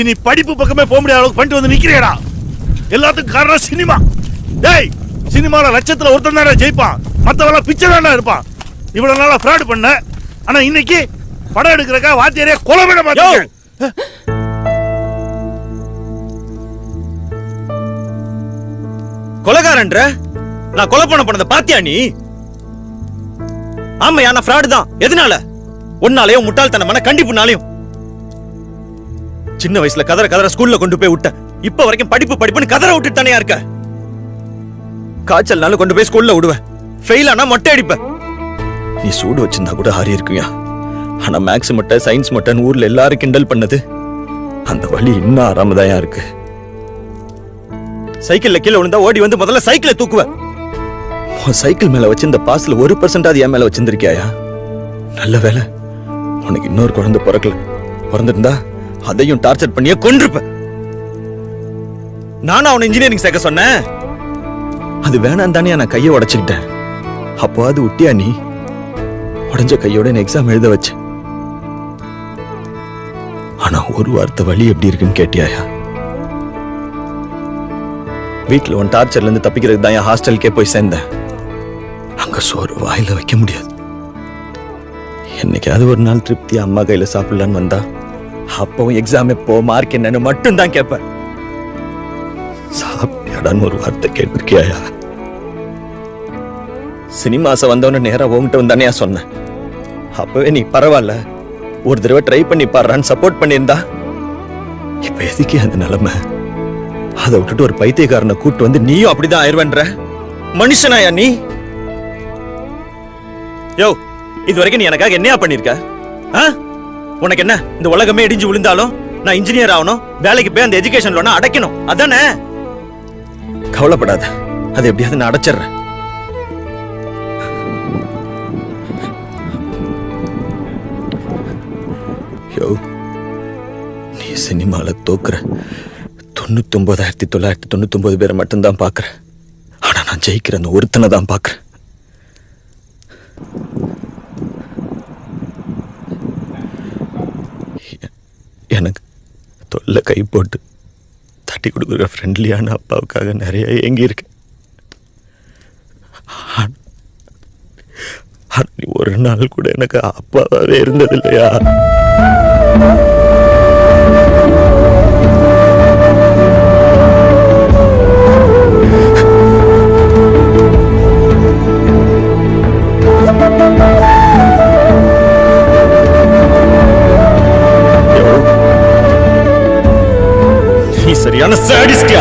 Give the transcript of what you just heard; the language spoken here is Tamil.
இனி படிப்பு பக்கமே போக முடியாத அளவுக்கு பண்ணிட்டு வந்து நிக்கிறேடா. எல்லாத்துக்கும் காரணம் சினிமா. டேய், சினிமால லட்சத்துல ஒருத்தன் தானே ஜெயிப்பான், மத்தவெல்லாம் பிச்சை தானே இருப்பான். இவ்வளவு நாளா ஃப்ராட் பண்ண, ஆனா இன்னைக்கு படம் எடுக்கிறக்கா வாத்தியாரே கொலை பண்ண மாட்டேன். கொலைகாரன்ற நான் கொலை பண்ணத பாத்தியா நீ? ஆமையா, நான் ஃப்ராட் தான். எதனால? உன்னாலயும் முட்டாள்தனமான கண்டிப்புனாலையும். சின்ன வயசுல கதற ஸ்கூல்ல கொண்டு போய் விட்ட. இப்ப வரைக்கும் படிப்புன்னு கதற விட்டுட்டு தானே இருக்க. காய்ச்சல்னால கொண்டு போய் ஸ்கூல்ல விடுவேன். ஃபெயில் ஆனா மொட்டை அடிப்ப. நீ சூடு வச்சிருந்தா கூட ஆறி இருக்குயா. ஆனா மேக்ஸ் மொட்டை, சயின்ஸ் மொட்டைன்னு ஊர்ல எல்லாரும் கிண்டல் பண்ணது, அந்த வலி இன்னும் ஆறாமதாயா இருக்கு. சைக்கிள்ல கீழே விழுந்தா ஓடி வந்து முதல்ல சைக்கிளை தூக்குவேன். சைக்கிள் மேல வச்சிருந்த பாஸ்ல 1% என் மேல வச்சிருந்திருக்கியா? நல்ல வேலை உனக்கு இன்னொரு குழந்தை பிறக்கல. பிறந்திருந்தா அதையும் டார்ச்சர் பண்ணியே கொன்றுப்ப. நானும் அவனை இன்ஜினியரிங் சேர்க்க சொன்னேன். அது வேணாம் தானே நான் கையை உடைச்சுக்கிட்டேன். அப்போ அது விட்டியா நீ? உடஞ்ச கையோட எக்ஸாம் எழுத வச்ச. ஆனா ஒரு வார்த்தை வலி எப்படி இருக்குன்னு கேட்டியாயா? வீட்டுல உன் டார்ச்சர்ல இருந்து தப்பிக்கிறதுக்கு தான் என் ஹாஸ்டலுக்கே போய் சேர்ந்தேன். அங்க சோறு வாயில வைக்க முடியாது. என்னைக்காவது ஒரு நாள் திருப்தி அம்மா கையில சாப்பிடலான்னு வந்தா அப்பவும் எக்ஸாம் எப்போ, மார்க் என்னன்னு மட்டும் தான் கேட்பேன். சாப்பிட்டியாடான்னு ஒரு வார்த்தை கேட்டிருக்கியாயா? சினிமாச வந்தவன நேரா உன்கிட்ட வந்தானே சொன்னேன். அப்பவே நீ பரவாயில்ல, ஒரு தடவை ட்ரை பண்ணி பாடுறான்னு சப்போர்ட் பண்ணியிருந்தா இப்ப எதுக்கே அந்த நிலைமை? அதை விட்டுட்டு ஒரு பைத்தியக்காரனை கூட்டு வந்து நீயும் அப்படிதான் ஆயிடுவேன்ற மனுஷனாயா நீ? யோ, இது வரைக்கும் நீ எனக்காக என்னையா பண்ணிருக்க? உனக்கு என்ன, இந்த உலகமே இடிஞ்சு விழுந்தாலும் நான் இன்ஜினியர் ஆகணும், வேலைக்கு போய் அந்த எஜுகேஷன் லோனை அடைக்கணும், அதானே? கவலைப்படாத, அது எப்படியாவது நான் அடைச்சிடுறேன். யோ, நீ சினிமால தோக்குற 99,999 பேரை மட்டும்தான் பாக்குறேன். ஆனா நான் ஜெயிக்கிற அந்த ஒருத்தனை தான் பாக்குறேன். எனக்கு தொல்லை கை போட்டு தட்டி கொடுக்குற ஃப்ரெண்ட்லியான அப்பாவுக்காக நிறைய ஏங்கி இருக்கு. நீ ஒரு நாள் கூட எனக்கு அப்பாவே இருந்தது இல்லையா? சரியான சாடிஸ்டியா?